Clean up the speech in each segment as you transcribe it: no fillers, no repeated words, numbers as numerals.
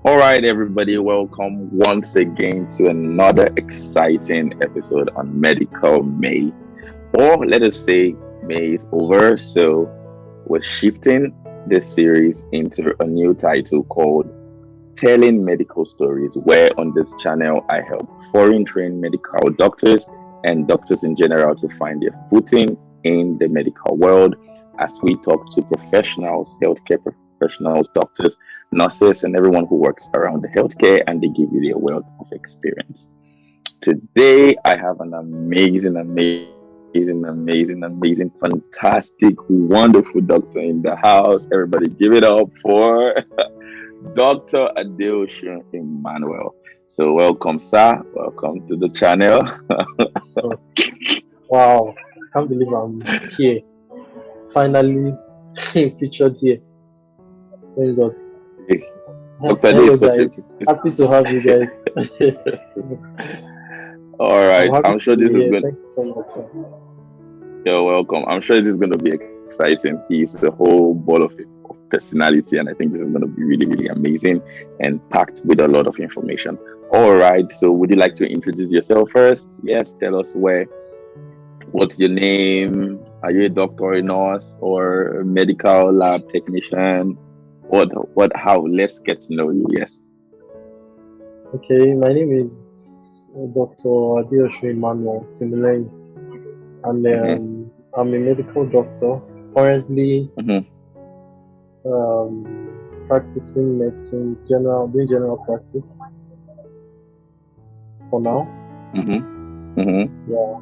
All right, everybody, welcome once again to another exciting episode on Medical May. Or let us say May is over, so we're shifting this series into a new title called Telling Medical Stories, where on this channel I help foreign trained medical doctors and doctors in general to find their footing in the medical world as we talk to professionals, healthcare professionals, doctors, nurses, and everyone who works around the healthcare, and they give you their wealth of experience. Today, I have an fantastic, wonderful doctor in the house. Everybody, give it up for Dr. Adeosun Emmanuel. So, welcome, sir. Welcome to the channel. Oh, wow, I can't believe I'm here. Finally featured here. Thank God. Dr. Ade Hello is such a. guys. Happy to have you guys. All I'm right. happy I'm to sure be this is here. good. Thank you so much, sir. You're welcome. I'm sure this is going to be exciting. He's a whole ball of personality, and I think this is going to be really, really amazing and packed with a lot of information. All right. So, would you like to introduce yourself first? Yes. Tell us what's your name? Are you a doctor, a nurse, or a medical lab technician? How? Let's get to know you. Yes. Okay, my name is Dr. Adeosun Emmanuel Timilei, and Mm-hmm. I'm a medical doctor currently Mm-hmm. practicing medicine, doing general practice for now. Mm-hmm. Mm-hmm. Yeah,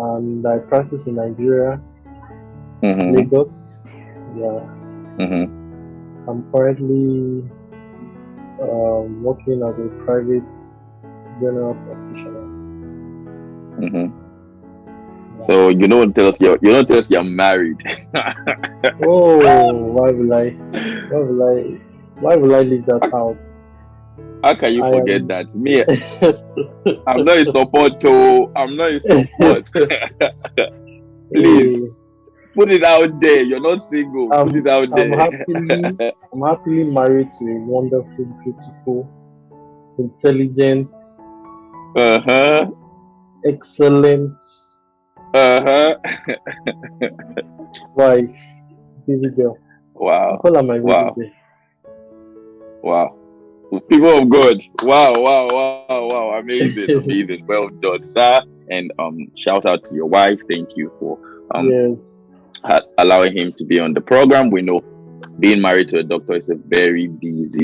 and I practice in Nigeria, Mm-hmm. Lagos. Yeah, Mm-hmm. I'm currently working as a private general practitioner. Mm-hmm. So you don't tell us you're married. Oh, why will I leave that out? How can you I forget am. that? Me, I'm not in support. Oh, I'm not in support. Hey, Please put it out there. You're not single. Put it out I'm there. happily married to a wonderful, beautiful, intelligent, Uh-huh. excellent Uh-huh. wife, baby girl. I Wow. call her my baby Wow. girl. Wow. People of God. Wow, wow, wow, wow. Amazing, amazing. Well done, sir. And shout out to your wife. Thank you for Yes. allowing him to be on the program. We know being married to a doctor is a very busy.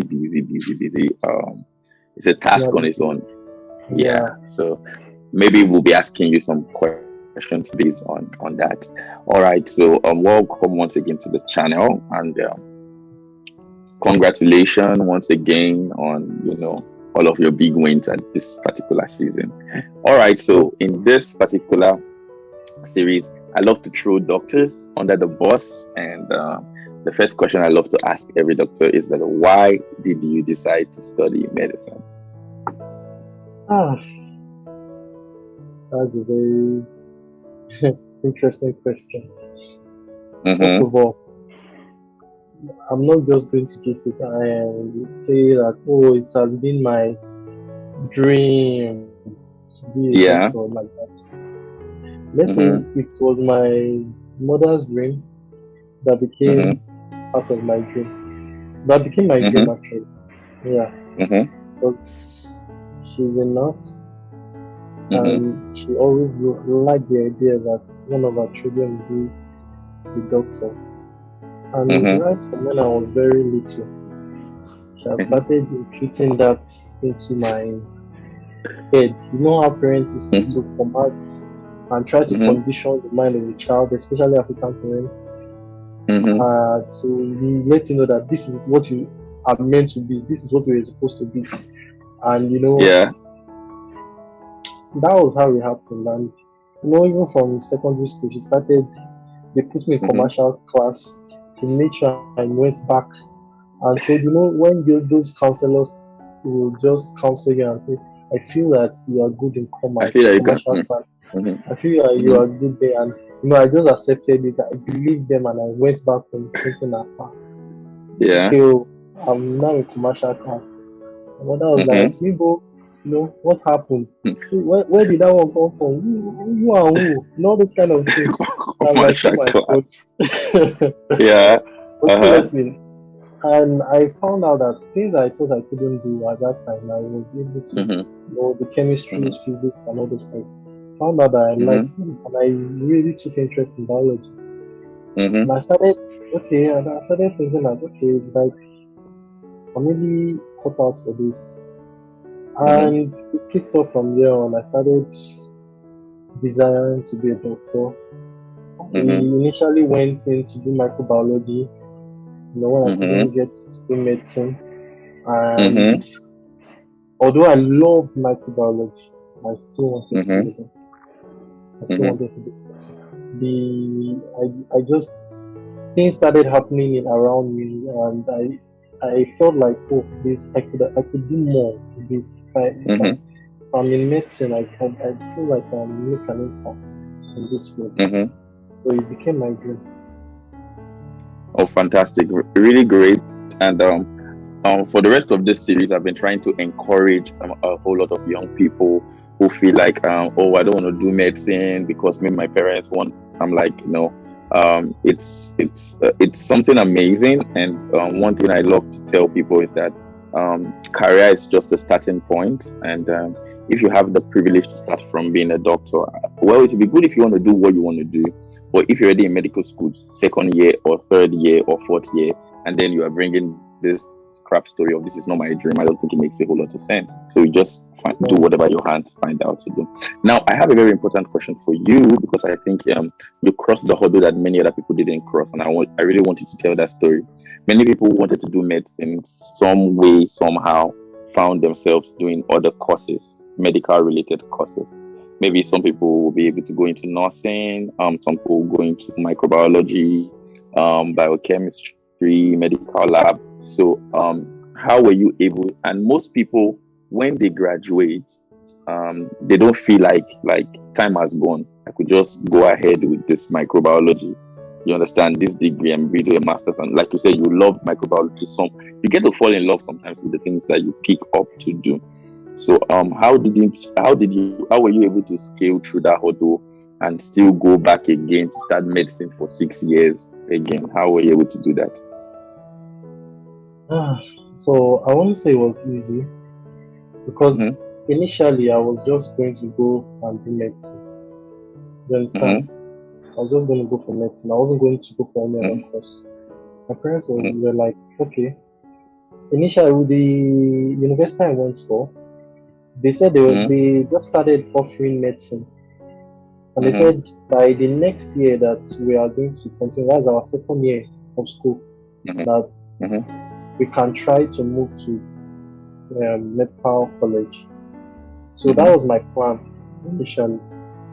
It's a task on its Personality. own. Yeah. Yeah. So maybe we'll be asking you some questions based on that. All right. So welcome once again to the channel, and congratulations once again on all of your big wins at this particular season. All right. So in this particular series, I love to throw doctors under the bus, and the first question I love to ask every doctor is that why did you decide to study medicine? Ah, that's a very interesting question. First Mm-hmm. of all, I'm not just going to kiss it and say that, oh, it has been my dream to be a Yeah. doctor like that. Let's say Mm-hmm. it was my mother's dream that became Mm-hmm. part of my dream. That became my dream Mm-hmm. actually. Yeah, Mm-hmm. because she's a nurse Mm-hmm. and she always liked the idea that one of her children would be a doctor. And Mm-hmm. right from when I was very little, she has Mm-hmm. started imputing that into my head. You know how parents used to format and try to Mm-hmm. condition the mind of a child, especially African parents, Mm-hmm. to let you know that this is what you are meant to be, this is what you're supposed to be. And Yeah. that was how it happened. And even from secondary school, they put me in Mm-hmm. commercial class. She made sure I went back and told, when those counselors will just counsel you and say, I feel that you are good in I feel like you can. commercial class. Mm-hmm. I feel like you Mm-hmm. are good there. And, I just accepted it. I believed them and I went back home thinking that, Yeah. okay, I'm now in commercial class. My mother was like, Mm-hmm. Nibo, what happened? Where did that one come from? Who are who? And all this kind of thing. I'm like, oh Martial my class. god. Yeah. But Uh-huh. seriously, and I found out that things I thought I couldn't do at that time, I was able to, Mm-hmm. the chemistry, Mm-hmm. physics, and all those things. Found out that I Mm-hmm. liked them, and I really took interest in biology. Mm-hmm. And I started, okay, and I started thinking that, okay, it's like I'm really cut out for this. Mm-hmm. And it kicked off from there on. I started desiring to be a doctor. We Mm-hmm. initially went in to do microbiology, when I Mm-hmm. couldn't get to do medicine. And Mm-hmm. although I loved microbiology, I still wanted to be Mm-hmm. a doctor. I still Mm-hmm. wanted to be a doctor. I just things started happening around me, and I felt like, oh, this I could do more with this. Mm-hmm. If I'm in medicine, I feel like I make an impact in this field. Mm-hmm. So it became my dream. Oh, fantastic. Really great. And for the rest of this series, I've been trying to encourage a whole lot of young people who feel like, oh, I don't want to do medicine because maybe my parents want. I'm like, it's something amazing. And one thing I love to tell people is that career is just a starting point. And if you have the privilege to start from being a doctor, well, it would be good if you want to do what you want to do. But if you're already in medical school, second year or third year or fourth year, and then you are bringing this crap story of this is not my dream, I don't think it makes a whole lot of sense. So you just do Um, whatever your hands find out to do. Now, I have a very important question for you because I think you crossed the hurdle that many other people didn't cross, and I really want you to tell that story. Many people who wanted to do medicine some way, somehow, found themselves doing other courses, medical related courses. Maybe some people will be able to go into nursing, some people will go into microbiology, biochemistry, medical lab. So, how were you able? And most people, when they graduate, they don't feel like time has gone. I could just go ahead with this microbiology. You understand this degree and we do a master's, and like you said, you love microbiology. Some you get to fall in love sometimes with the things that you pick up to do. So how were you able to scale through that hurdle and still go back again to start medicine for 6 years again? How were you able to do that? so I won't say it was easy Mm-hmm. because initially I was just going to go and do medicine. You understand? Mm-hmm. I was just going to go for medicine. I wasn't going to go for any other Mm-hmm. course. My parents were like, okay. Initially, with the university I went for, they said Mm-hmm. they just started offering medicine. And they Mm-hmm. said by the next year that we are going to continue, that's our second year of school, Mm-hmm. that Mm-hmm. we can try to move to medical college. So that Mm-hmm. was my plan initially.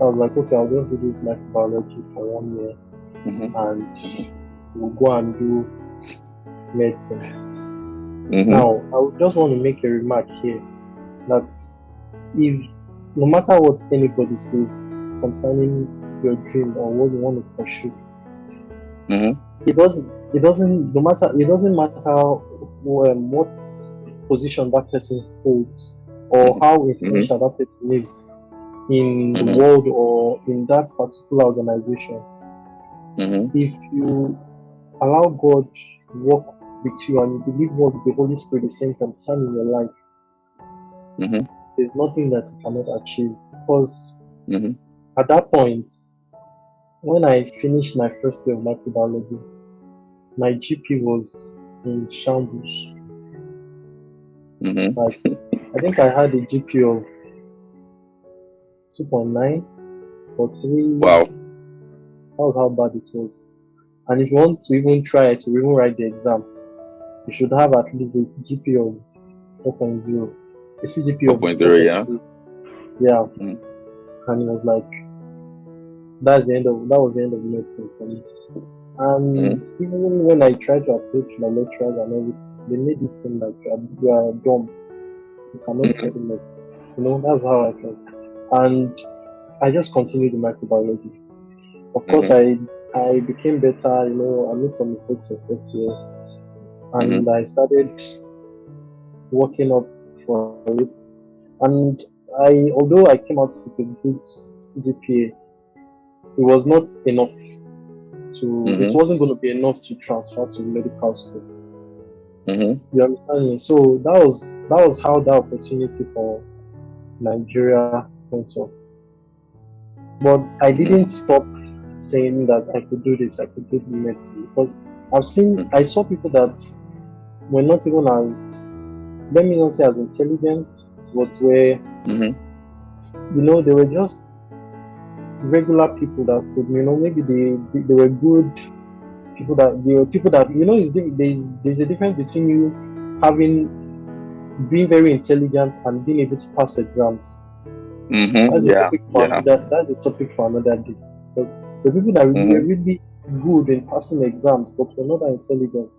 I was like, okay, I'll just do this microbiology for 1 year Mm-hmm. and we'll go and do medicine. Mm-hmm. Now, I would just want to make a remark here that if no matter what anybody says concerning your dream or what you want to pursue, Mm-hmm. it doesn't matter what position that person holds or how Mm-hmm. influential that person is in the Mm-hmm. world or in that particular organization. Mm-hmm. If you allow God to work with you and you believe what the Holy Spirit is saying concerning your life, Mm-hmm. there's nothing that you cannot achieve. Because Mm-hmm. at that point, when I finished my first year of microbiology, my GP was in shambles. Mm-hmm. Like, I think I had a GP of 2.9 or 3. Wow. That was how bad it was. And if you want to even try to even write the exam, you should have at least a GP of 4.0, a CGP of 4.0, yeah. 4.2. Yeah, Mm-hmm. and it was like that was the end of medicine for me. And Mm-hmm. even when I tried to approach my lecturers and everything, they made it seem like you are dumb, you cannot Mm-hmm. study medicine. That's how I felt. And I just continued in microbiology. Of course, Mm-hmm. I became better. I made some mistakes in first year, Mm-hmm. and I started working up for it. And although I came out with a good CGPA, it was not enough it wasn't going to be enough to transfer to medical school. You understand me? So that was how that opportunity for Nigeria went up. But I didn't stop saying that I could do this, I could do medicine, because I saw people that were not even as, let me not say as intelligent, but were, they were just regular people that could, maybe they were good people that, there's a difference between you being very intelligent and being able to pass exams. That's a topic for another day. Because the people that were really good in passing exams, but were not that intelligent,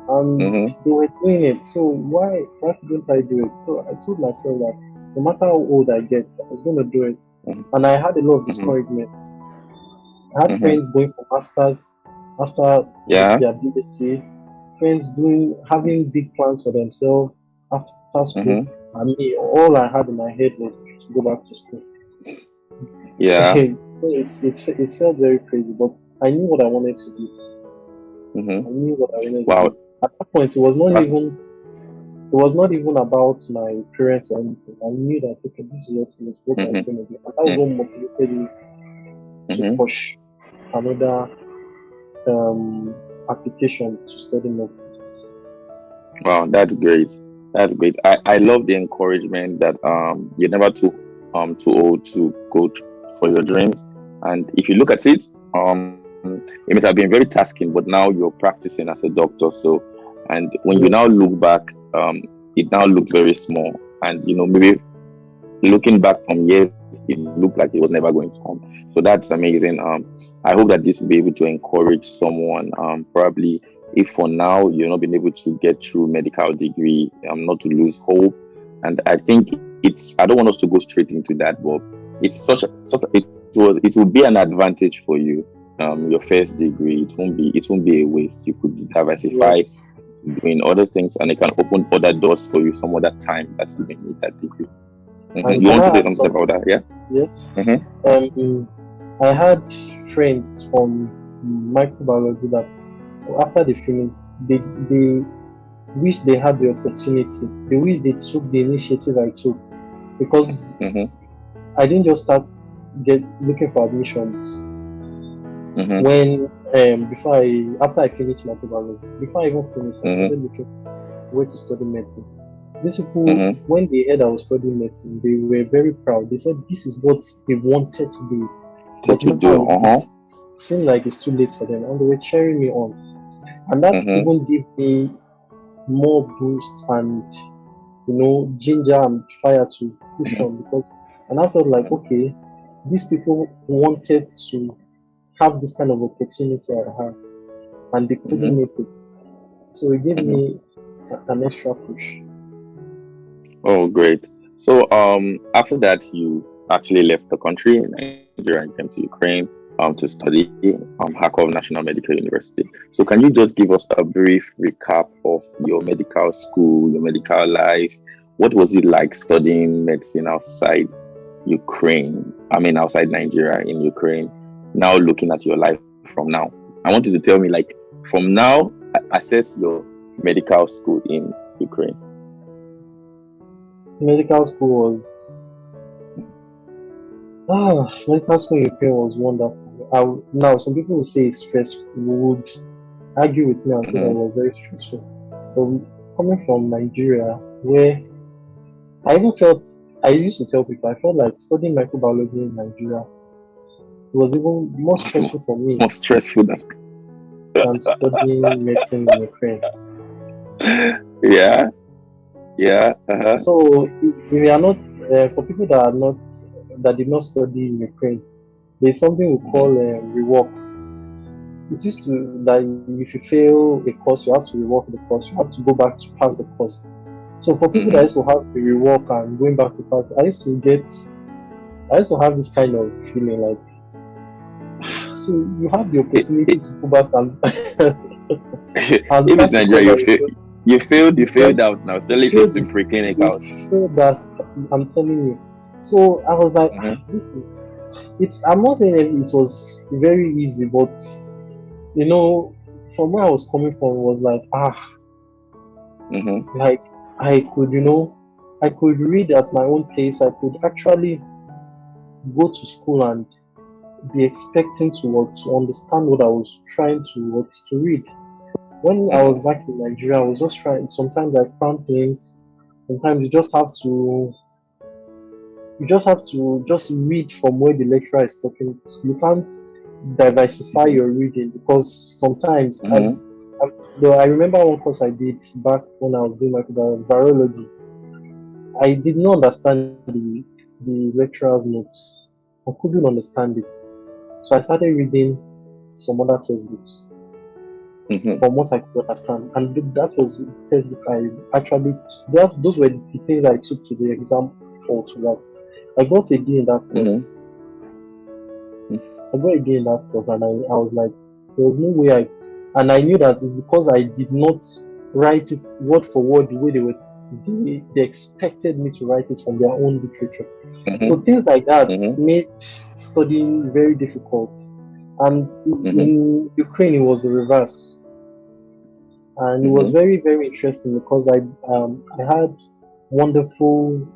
and they were doing it. So why couldn't I do it? So I told myself that no matter how old I get, I was going to do it. And I had a lot of discouragement. I had friends going for masters after their BSc, friends having big plans for themselves after school. And me, all I had in my head was to go back to school. Yeah. It felt very crazy, but I knew what I wanted to do. I knew what I wanted to do. At that point, it was not even about my parents or anything. I knew that this is what I was going to do. And that was what motivated me to push another application to study medicine. Wow, that's great. That's great. I love the encouragement that you're never too old to go for your dreams. And if you look at it, it might have been very tasking, but now you're practicing as a doctor. So, and when you now look back, it now looks very small. And maybe looking back from years, it looked like it was never going to come. So that's amazing. I hope that this will be able to encourage someone, probably if for now you're not been able to get through medical degree, not to lose hope. And I think I don't want us to go straight into that, but it's it will be an advantage for you. Your first degree, it won't be a waste. You could diversify doing other things, and it can open other doors for you some other time that you didn't need that degree. You want to say something about that? Yeah. Yes. I had friends from microbiology that after they finished, they wish they had the opportunity. They wish they took the initiative I took, because I didn't just start looking for admissions when after I finished microbiology. Before I even finished, I started looking for where to study medicine. These people, when they heard I was studying medicine, they were very proud. They said this is what they wanted to do. But now it seemed like it's too late for them, and they were cheering me on. And that even gave me more boost and ginger and fire to push on, because I felt like, okay, these people wanted to have this kind of opportunity I had, and they couldn't make it. So it gave me an extra push. Oh, great. So after that, you actually left the country in Nigeria and came to Ukraine to study Kharkov National Medical University. So can you just give us a brief recap of your medical school, your medical life? What was it like studying medicine outside Ukraine? Outside Nigeria, in Ukraine. Now looking at your life from now, I want you to tell me, like, from now, assess your medical school in Ukraine. Medical school in Ukraine was wonderful. Now, some people will say it's stressful, would argue with me and say that it was very stressful. But coming from Nigeria, where I used to tell people, I felt like studying microbiology in Nigeria was even more stressful for me. More stressful than studying medicine in Ukraine. Yeah. So if we are not, for people that did not study in Ukraine, there's something we call rework. It used to that if you fail a course, you have to rework the course. You have to go back to pass the course. So for people that used to have the rework and going back to pass, I used to have this kind of feeling like, so you have the opportunity to go back and if it's Nigeria, You Like, failed out now, you especially if feel it's in this, you preclinical. feel that, I'm telling you. So I was like, Mm-hmm. this is, it's, I'm not saying it was very easy, but you know, from where I was coming from was like, Mm-hmm. like I could, I could read at my own pace. I could actually go to school and be expecting to understand what I was trying to read. When I was Mm-hmm. back in Nigeria, I was just trying. Sometimes I found things. Sometimes you just have to just read from where the lecturer is talking. You can't diversify Mm-hmm. your reading because sometimes Mm-hmm. though I remember one course I did back when I was doing my virology. I did not understand the lecturer's notes. I couldn't understand it. So I started reading some other textbooks Mm-hmm. from what I could understand. And that was the textbook I actually, those were the things I took to the exam for to write. I got a D in that Mm-hmm. course. I got a D in that course, and I was like, there was no way and I knew that it's because I did not write it word for word the way they expected me to write it from their own literature. So Mm-hmm. things like that Mm-hmm. made studying very difficult. And Mm-hmm. in Ukraine, it was the reverse, and it was Mm-hmm. very very interesting because I had wonderful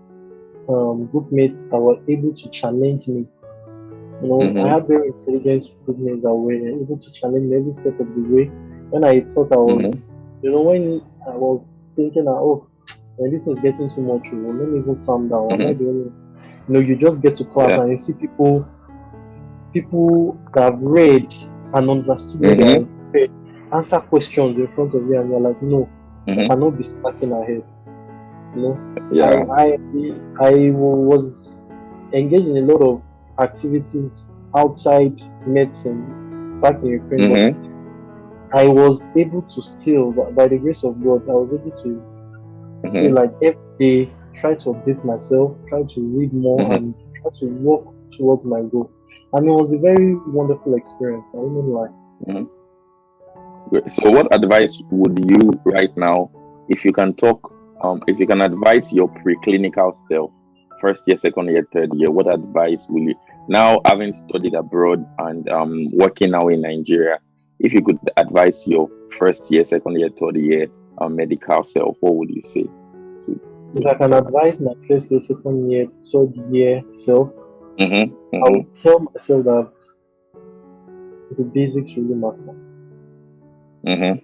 group mates that were able to challenge me. I Mm-hmm. had very intelligent group mates that were able to challenge me every step of the way. When I thought I Mm-hmm. was, when I was thinking that, oh, man, this is getting too much, let me even calm down. Am I Mm-hmm. the only? You just get to class Yeah. and you see people that have read and understood what they Mm-hmm. have read answer questions in front of you, and you're like, no, I Mm-hmm. cannot be slacking ahead. You know, Yeah. I was engaged in a lot of activities outside medicine back in Ukraine, but Mm-hmm. I was able to still, by the grace of God, I was able to say Mm-hmm. like every day try to update myself, try to read more, Mm-hmm. and try to work towards my goal. And it was a very wonderful experience. I wouldn't lie. Mm-hmm. Great. So, what advice would you right now, if you can talk, if you can advise your preclinical self, first year, second year, third year, what advice will you, now having studied abroad and working now in Nigeria, if you could advise your first year, second year, third year medical self, what would you say If to I can yourself? advise my first year, second year, third year self, Mm-hmm. I Mm-hmm. would tell myself that the basics really matter. Mm-hmm.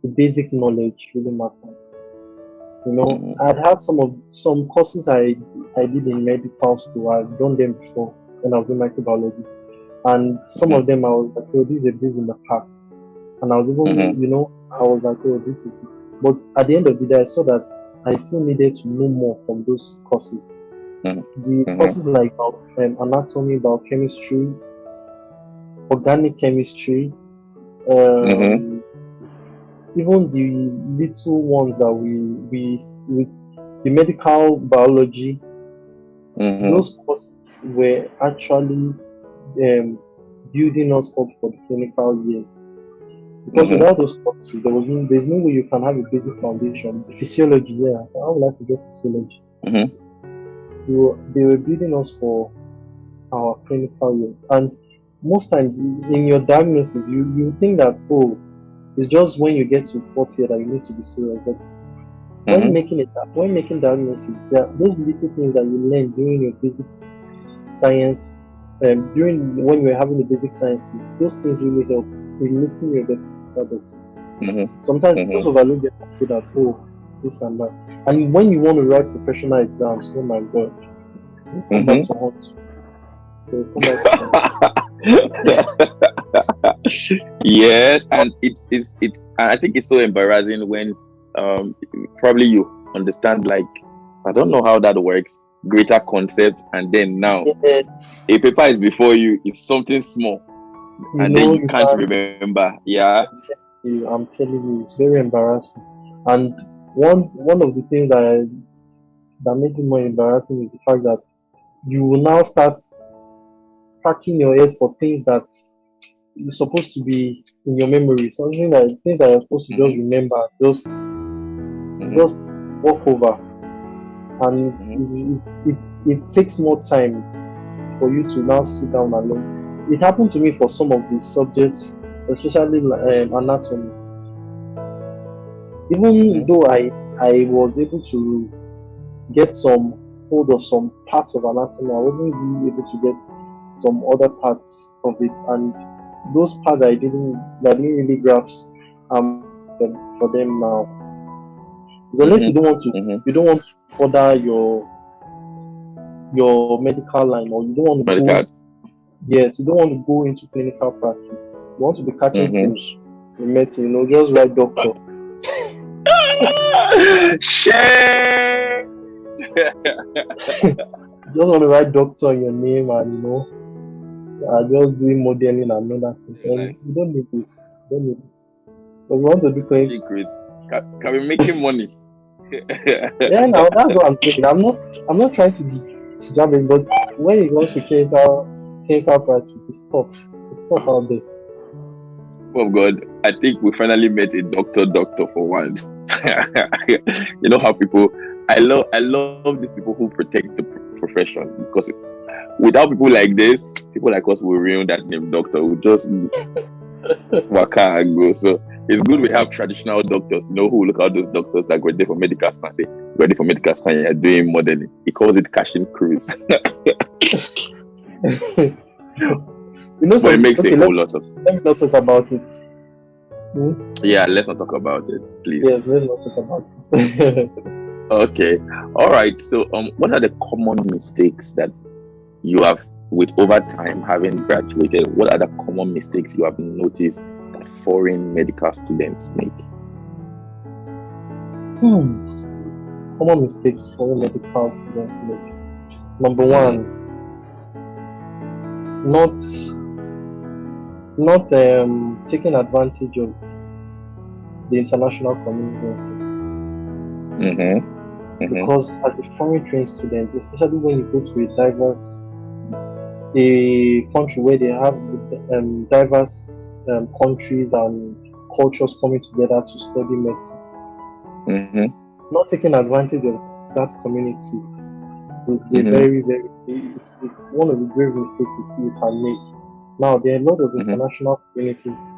The basic knowledge really matters. Mm-hmm. I'd had some courses I did in medical school. I've done them before when I was in microbiology, and some of them I was like, oh, this is a breeze in the park, and I was Mm-hmm. even, I was like, oh, this is. But at the end of the day, I saw that I still needed to know more from those courses. The Mm-hmm. courses like anatomy, biochemistry, organic chemistry, Mm-hmm. um, even the little ones that we the medical biology, Mm-hmm. those courses were actually um, building us up for the clinical years. Because Mm-hmm. without those courses, there's no way you can have a basic foundation. Physiology, yeah, how would I forget physiology? Mm-hmm. They were building us for our clinical years, and most times in your diagnosis, you think that, oh, it's just when you get to fourth year that you need to be serious. But Mm-hmm. when making diagnosis, there are those little things that you learn during your basic science, during when you're having the basic sciences, those things really help in making you a better doctor. Mm-hmm. Sometimes we just Mm-hmm. overlook them and say that, oh, this and that. And when you want to write professional exams, oh my god, you come back Mm-hmm. to haunt. They will come back to haunt. Yes, and it's I think it's so embarrassing when probably you understand, like, I don't know how that works, greater concept, and then now Yes, a paper is before you, it's something small, and then you you can't can. remember. Yeah. I'm telling you, it's very embarrassing. And one of the things that makes it more embarrassing is the fact that you will now start cracking your head for things that is supposed to be in your memory, something like things that you're supposed to just Mm-hmm. remember, Mm-hmm. just walk over, and Mm-hmm. it takes more time for you to now sit down and learn. It happened to me for some of these subjects, especially anatomy. Even Mm-hmm. though I was able to get some hold of some parts of anatomy, I wasn't really able to get some other parts of it, and those parts I didn't really grasp for them now. So unless Mm-hmm. Mm-hmm. you don't want to further your medical line, or you don't want to Medical. go, yes, you don't want to go into clinical practice. You want to be catching Mm-hmm. crews in medicine, just write doctor. Share. Just want to write doctor in your name, and just doing modeling and all that thing. And Like you don't need it. You don't need it. But you want to do clinic. secrets. Can we making money? Yeah, now that's what I'm saying. I'm not trying to jump in, but when it comes to clinical practice, it's tough. It's tough out there. Oh God, I think we finally met a doctor for once. You know how people I love these people who protect the profession, because without people like this, people like us will ruin that name doctor. We just waka and go. So it's good we have traditional doctors, who look at those doctors that go there for medical span. Say, ready for medical span, you're doing modeling. He calls it cashing cruise. But it makes a Okay, whole lot of let me not talk about it. yeah, let's not talk about it, please. Yes, let's not talk about it. Okay. All right. So what are the common mistakes that you have with over time having graduated? What are the common mistakes you have noticed that foreign medical students make? Common mistakes for medical students make. Number one, not taking advantage of the international community. Because as a foreign trained student, especially when you go to a country where they have diverse countries and cultures coming together to study medicine, not taking advantage of that community is a very, very, it's one of the grave mistakes you can make. Now, there are a lot of international communities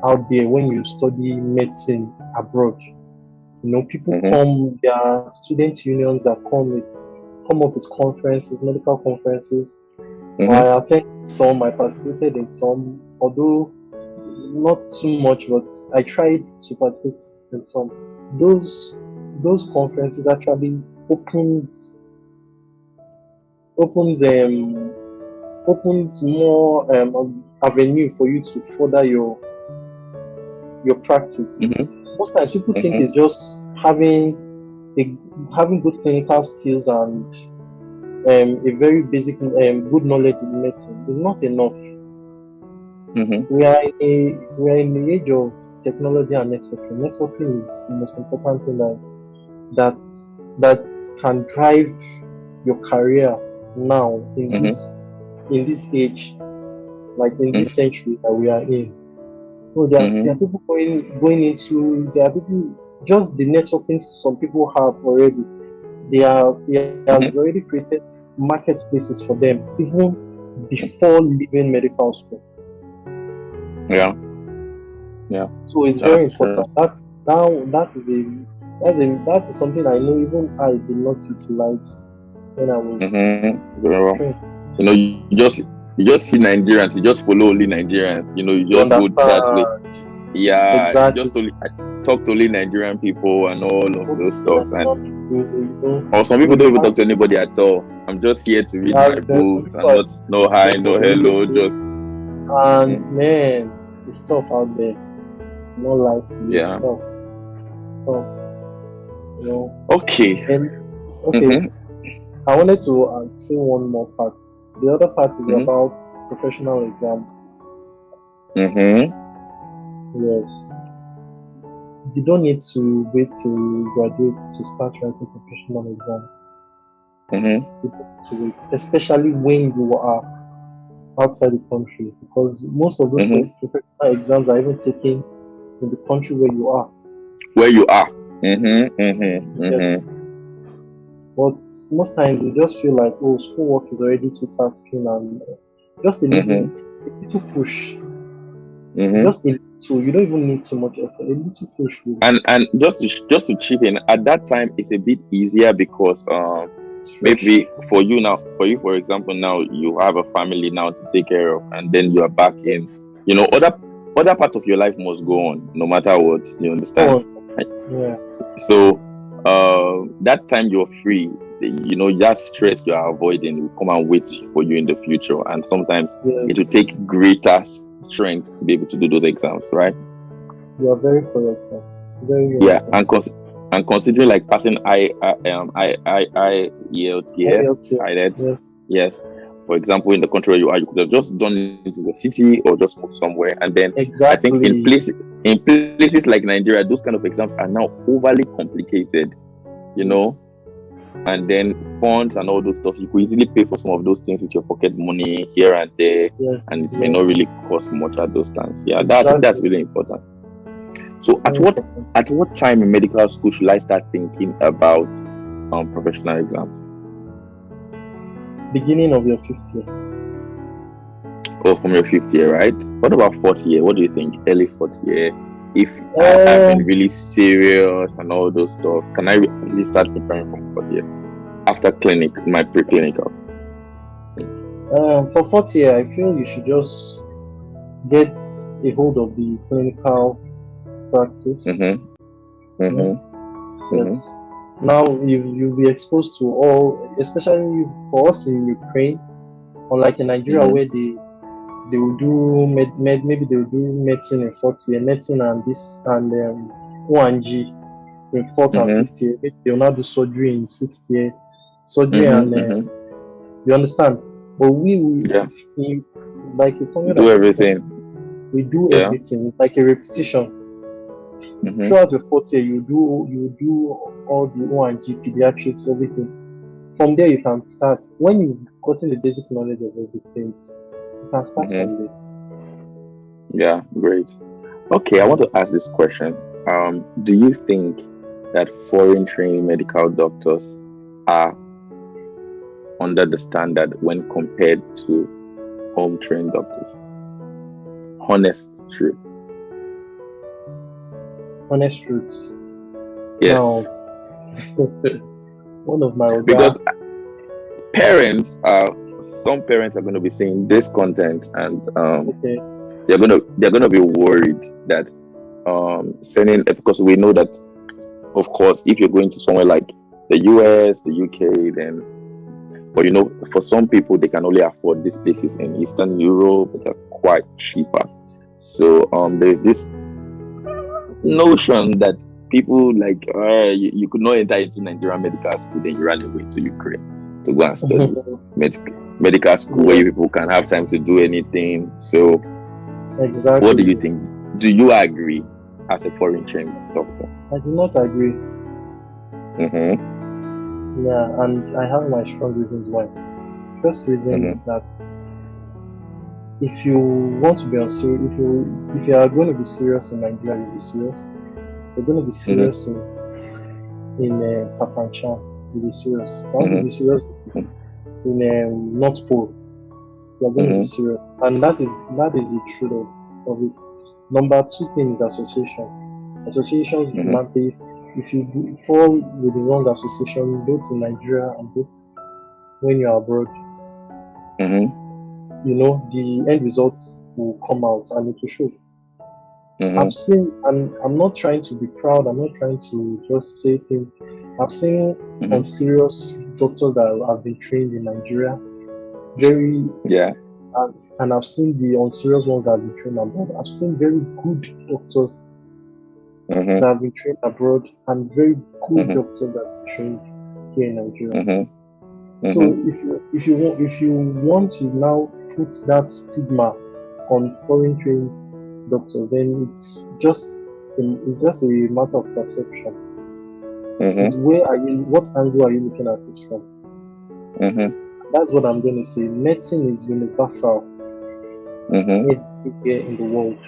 out there when you study medicine abroad. People come, there are student unions that come up with conferences, medical conferences. I attended some, I participated in some, although not too much, but I tried to participate in some. Those conferences actually opens more avenue for you to further your practice. Most times people think it's just having good clinical skills and a very basic good knowledge in medicine is not enough. We are in the age of technology and networking. Networking is the most important thing that can drive your career now in this age, like in this century that we are in. So there are people going into, there are people, just the networking some people have already. They have already created marketplaces for them even before leaving medical school. Yeah. So it's very important. That is something I know even I did not utilize when I was. You just see Nigerians. You just follow only Nigerians. You just go that way. Yeah, exactly. Just only talk to only Nigerian people and all of those stuff. Or some people don't even talk to anybody at all. I'm just here to read my books and not no hi, no hello, just. And man, it's tough out there. No light. Yeah. It's tough. Okay. Okay. I wanted to say one more part. The other part is about professional exams. Yes. You don't need to wait till you graduate to start writing professional exams. You don't need to wait, especially when you are outside the country because most of those Mm-hmm. professional exams are even taken in the country where you are. Where you are. Mm-hmm. Mm-hmm. Yes. Mm-hmm. But most times you just feel like, oh, schoolwork is already too tasking and just Mm-hmm. a little push, Mm-hmm. just a little. You don't even need too much effort. A little push will And just to chip in, at that time it's a bit easier because stretch. maybe for you for example, now you have a family now to take care of, and then you are back in, Yes. other part of your life must go on no matter what, you understand. Oh, yeah. So that time you're free, that stress you are avoiding will come and wait for you in the future, and sometimes it will take Yes. greater strength to be able to do those exams, right? You are very correct, sir. Very, very Yeah, correct. and considering like passing I ELTS, IELTS. IELTS, Yes. yes. For example, in the country where you are, you could have just done it into the city or just moved somewhere. And then I think Exactly. in places like Nigeria, those kind of exams are now overly complicated, you know. Yes. And then funds and all those stuff, you could easily pay for some of those things with your pocket money here and there, and Yes. it may not really Yes. cost much at those times. Yeah, I think that's Exactly. really important. So Very important. at what time in medical school should I start thinking about professional exams? Beginning of your fifth year. Oh, from your fifth year, right? What about fourth year? What do you think? Early fourth year? If I've been Um, really serious and all those stuff, can I really start preparing from fourth year after my pre-clinicals? for fourth year, I feel you should just get a hold of the clinical practice. Mm-hmm. You know? Mm-hmm. Mm-hmm. Yes. Now you'll be exposed to all, especially for us in Ukraine, unlike in Nigeria Mm-hmm. where they will do maybe they will do medicine in fourth year, medicine and this and O&G in fourth and Mm-hmm. fifth year. Maybe they will now do surgery in sixth year, surgery and Mm-hmm. Mm-hmm. you understand. But Yeah. like you pointed Do out, everything. we do Yeah. everything. It's like a repetition. Mm-hmm. Throughout your fourth year, you do all the O&G, pediatrics, everything. From there, you can start. When you've gotten the basic knowledge of all these things, you can start Mm-hmm. from there. Yeah. Great. Okay, I want to ask this question. Do you think that foreign trained medical doctors are under the standard when compared to home trained doctors? Honest truth. Honest truths. Yes. Now, one of my Because other some parents are going to be seeing this content, and okay, they're going to be worried that sending, because we know that, of course, if you're going to somewhere like the US, the UK, then, but for some people they can only afford these places in Eastern Europe that are quite cheaper. So there's this notion that people like you could not enter into Nigerian medical school, then you ran away to Ukraine to go and study medical school where yes, people can have time to do anything. So exactly. what do you think? Do you agree as a foreign trained doctor? I do not agree. Mm-hmm. Yeah, and I have my strong reasons why. First reason is that if you want to be on serious, if you are going to be serious in Nigeria, you'll be serious. You're going to be serious in Kafanchan, you'll be serious. You want to be serious in North Pole, you're going to be serious, and that is the truth of it. Number two thing is association. Associations if you fall with the wrong association, both in Nigeria and both when you're abroad, the end results will come out and it will show. I've seen, and I'm not trying to be proud, I'm not trying to just say things. I've seen unserious doctors that have been trained in Nigeria, and I've seen the unserious ones that have been trained abroad. I've seen very good doctors that have been trained abroad and very good doctors that have been trained here in Nigeria. So if you want to now put that stigma on foreign trained doctors, then it's just a matter of perception. It's what angle are you looking at it from? That's what I'm going to say. Medicine is universal. Mm-hmm. anywhere in the world.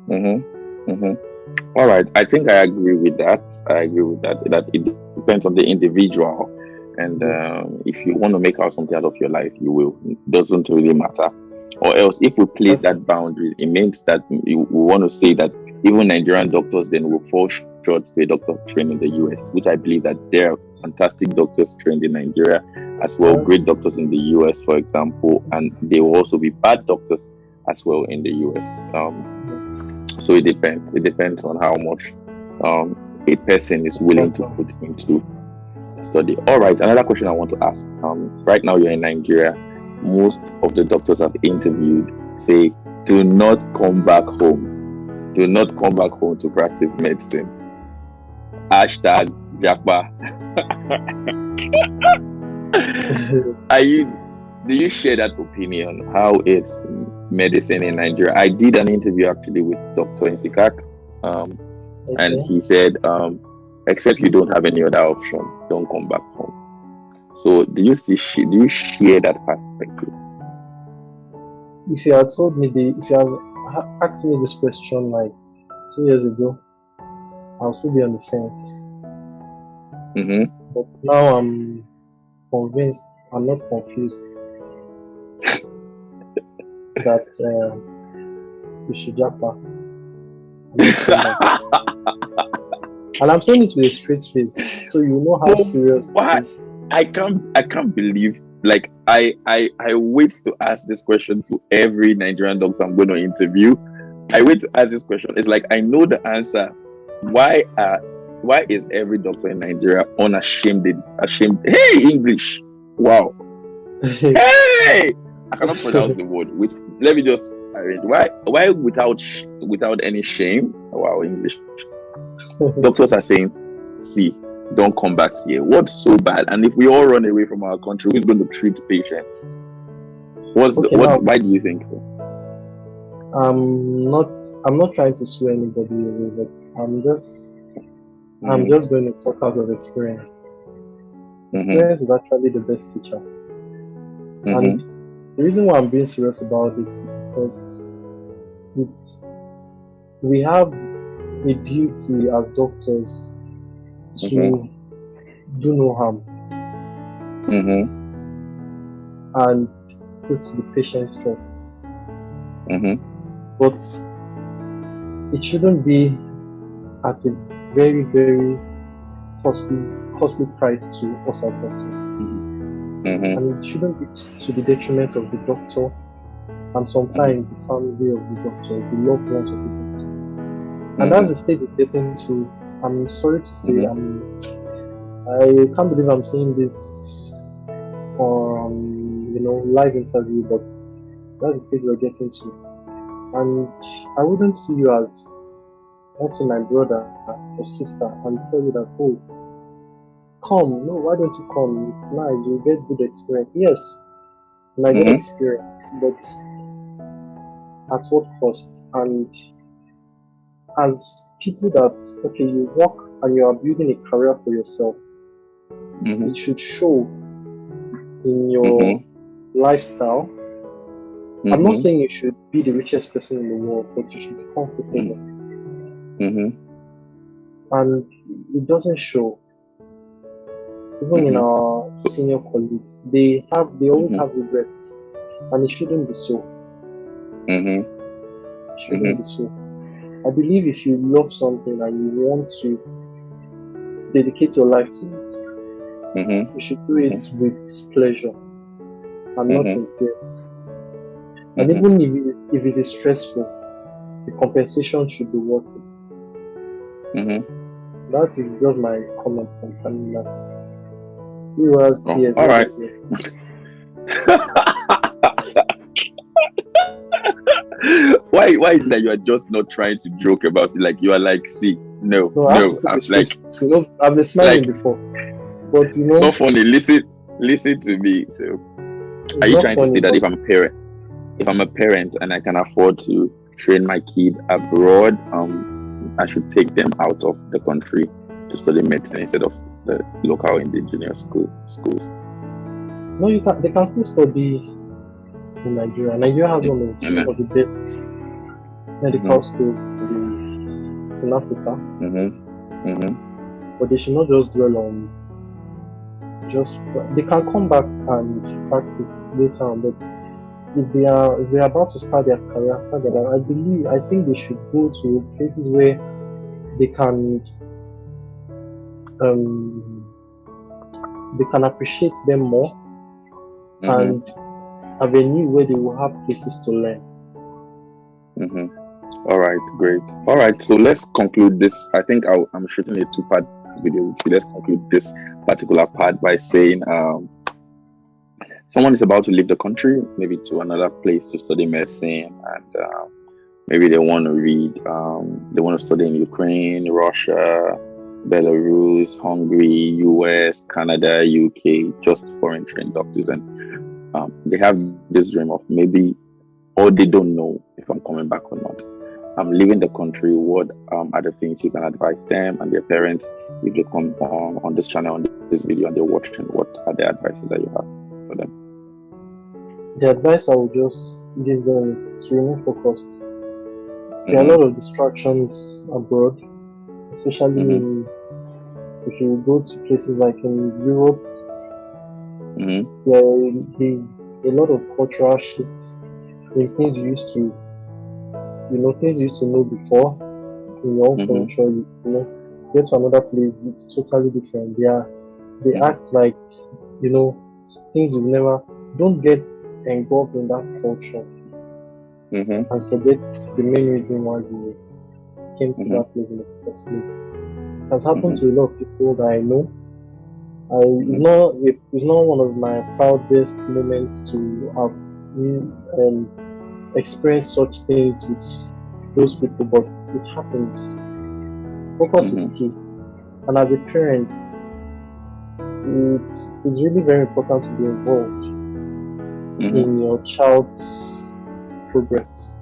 Mm-hmm. Mm-hmm. All right. I think I agree with that. I agree with that. That it depends on the individual, and Yes. if you want to make out something out of your life, you will. It doesn't really matter. Or else, if we place That's that boundary, it means that we want to say that even Nigerian doctors then will fall short to a doctor trained in the US, which I believe that there are fantastic doctors trained in Nigeria as well, great yes. doctors in the US, for example, and they will also be bad doctors as well in the US. Yes. So it depends. It depends on how much a person is willing to Exactly. put into study. All right, another question I want to ask. Right now you're in Nigeria. Most of the doctors I've interviewed say, "Do not come back home. Do not come back home to practice medicine." Hashtag Jakba. Are you? Do you share that opinion? How it's medicine in Nigeria? I did an interview actually with Dr. Insikak, and Okay. he said, except you don't have any other option, don't come back home. So, do you share that perspective? If you had told me if you had asked me this question like 2 years ago, I'll still be on the fence. Mm-hmm. But now I'm convinced, I'm not confused that we should japa and not come back. And I'm saying it with a straight face, so you know how serious it What? is. I can't believe. Like I wait to ask this question to every Nigerian doctor I'm going to interview. I wait to ask this question. It's like I know the answer. Why is every doctor in Nigeria unashamed? Ashamed? Hey, English! Wow! Hey! I cannot pronounce the word. Wait, let me just arrange. Why without any shame? Wow, English. Doctors are saying, "See, don't come back here. What's so bad? And if we all run away from our country, who's going to treat patients? Okay, now Why do you think so?" I'm not trying to sue anybody away, but I'm just going to talk out of experience. Experience is actually the best teacher. And the reason why I'm being serious about this is because we have a duty as doctors to do no harm and put the patients first. But it shouldn't be at a very, very costly price to us as doctors. And it shouldn't be to the detriment of the doctor and sometimes the family of the doctor, the loved ones of the doctor. And that's the stage it's getting to. I'm sorry to say, I can't believe I'm saying this on live interview, but that's the stage we're getting to. And I wouldn't see you as also my brother or sister and tell you that, oh, come, no, why don't you come? It's nice, you'll get good experience. Yes, you might get experience, but at what cost? And as people that, okay, you work and you are building a career for yourself, it should show in your lifestyle. I'm not saying you should be the richest person in the world, but you should be comfortable. And it doesn't show. Even in our senior colleagues, they always have regrets, and it shouldn't be so. It shouldn't be so. I believe if you love something and you want to dedicate your life to it, you should do it with pleasure and not in tears. And even if it is stressful, the compensation should be worth it. That is just my comment concerning that. All right. Why is that you are just not trying to joke about it? Like you are like, see, no. I'm like, I've been smiling before, but not funny. Listen to me. So, are you trying to say that if I'm a parent and I can afford to train my kid abroad, I should take them out of the country to study medicine instead of the local indigenous schools? No, they can still study in Nigeria. Nigeria has one of some of the best medical schools in Africa. But they should not just dwell on they can come back and practice later on, but if they are about to start their career, I think they should go to places where they can appreciate them more and have a new way they will have places to learn. All right, great. All right, so let's conclude this. I think I'm shooting a 2-part video. So let's conclude this particular part by saying someone is about to leave the country, maybe to another place to study medicine, and maybe they want to they want to study in Ukraine, Russia, Belarus, Hungary, US, Canada, UK, just foreign trained doctors, and they have this dream of maybe, or they don't know if I'm coming back or not. I'm leaving the country. What are the things you can advise them and their parents if they come on this channel, on this video, and they're watching? What are the advices that you have for them? The advice I would just give them is to remain focused. There are a lot of distractions abroad, especially if you go to places like in Europe. There's a lot of cultural shifts in things you used to, things you used to know before in your own culture. Get to another place, it's totally different. They act like things you've never. Don't get involved in that culture and forget the main reason why you came to that place in the first place. It has happened to a lot of people that I know. It's not one of my proudest moments to have experienced such things with those people, but it happens. Focus is key, and as a parent, it's really very important to be involved in your child's progress.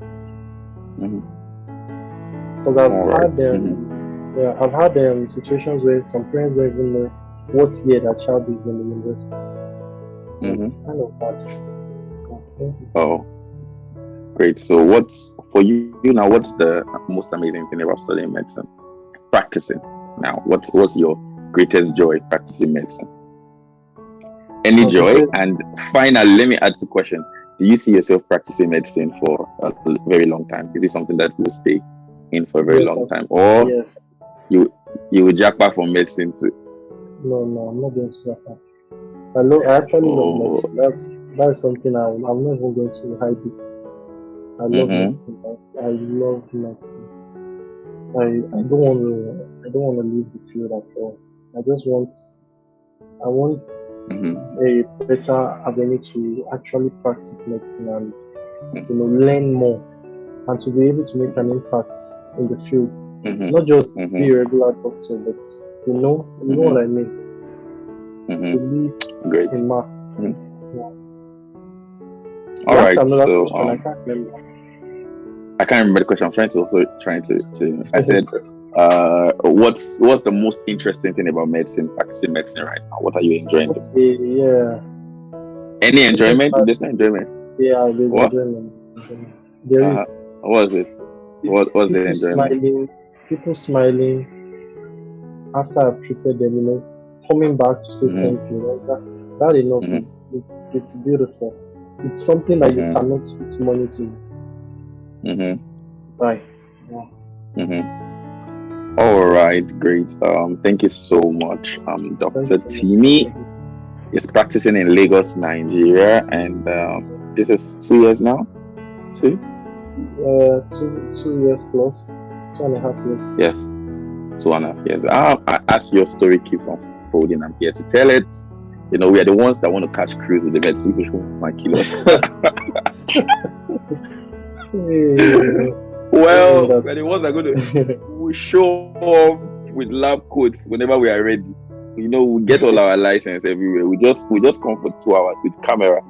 Because I've had situations where some parents don't even know what year their child is in the university. It's kind of bad. Oh, great. So what's the most amazing thing about studying medicine? Practicing. Now, what's your greatest joy practicing medicine? Any joy? And finally, let me add to the question. Do you see yourself practicing medicine for a very long time? Is it something that you will stay in for a very long time? Or you will jackpot from medicine too? No, I'm not going to jackpot. I actually love medicine. That's something I'm not even going to hide it. I love medicine. I love medicine. I don't want to leave the field at all. I want a better avenue to actually practice medicine and learn more, and to be able to make an impact in the field. Not just be a regular doctor, but you know what I mean. To leave Great. a mark. All right. So I can't remember. I can't remember the question. I'm trying to. I said, what's the most interesting thing about practicing medicine right now? What are you enjoying? Any enjoyment? There's no enjoyment. Yeah, there's enjoyment. There is. What was it? What was the enjoyment? People smiling after I've treated them. Coming back to say thank you. That enough. It's beautiful. It's something that you cannot put money to buy. All right, great. Thank you so much. Dr. Timi is practicing in Lagos, Nigeria, and this is 2 years now. 2 years plus, 2.5 years. Yes, 2.5 years. As your story keeps unfolding, I'm here to tell it. We are the ones that want to catch crews with the medicine, which might kill us. Well, we're the ones that are going to we show up with lab coats whenever we are ready. We get all our license everywhere. We just come for 2 hours with camera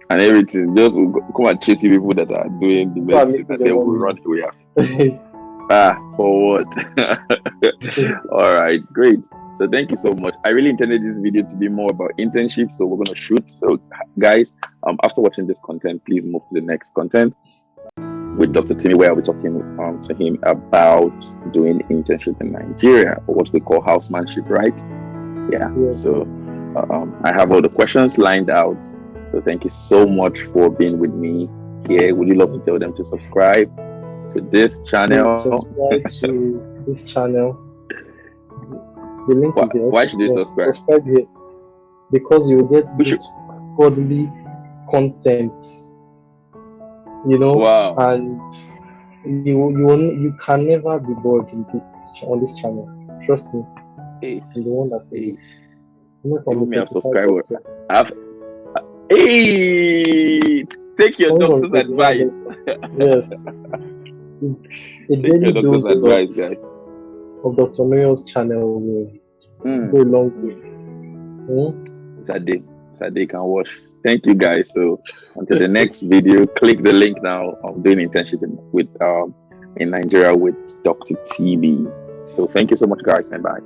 and everything. Just come and chase people that are doing the medicine, and then we'll run away after. For what? All right, great. So thank you so much. I really intended this video to be more about internships, so we're gonna shoot. So guys, after watching this content, please move to the next content with Dr. Timmy, where I'll be talking to him about doing internship in Nigeria, or what we call housemanship, right? Yeah. Yes. So I have all the questions lined out. So thank you so much for being with me here. Would you love to tell them to subscribe to this channel? Please subscribe to this channel. The link is here. Why should they subscribe? Subscribe here because you will get godly content. You know, wow. And you can never be bored on this channel. Trust me. Hey. I'm the one that says it. You may have subscribed. Hey, take your doctor's advice. Yes. Take your doctor's advice, guys. Of Dr. Noel's channel will go a long way. Saturday can watch. Thank you, guys. So until the next video, click the link now. I'm doing internship in Nigeria with Dr. TB. So thank you so much, guys, and bye.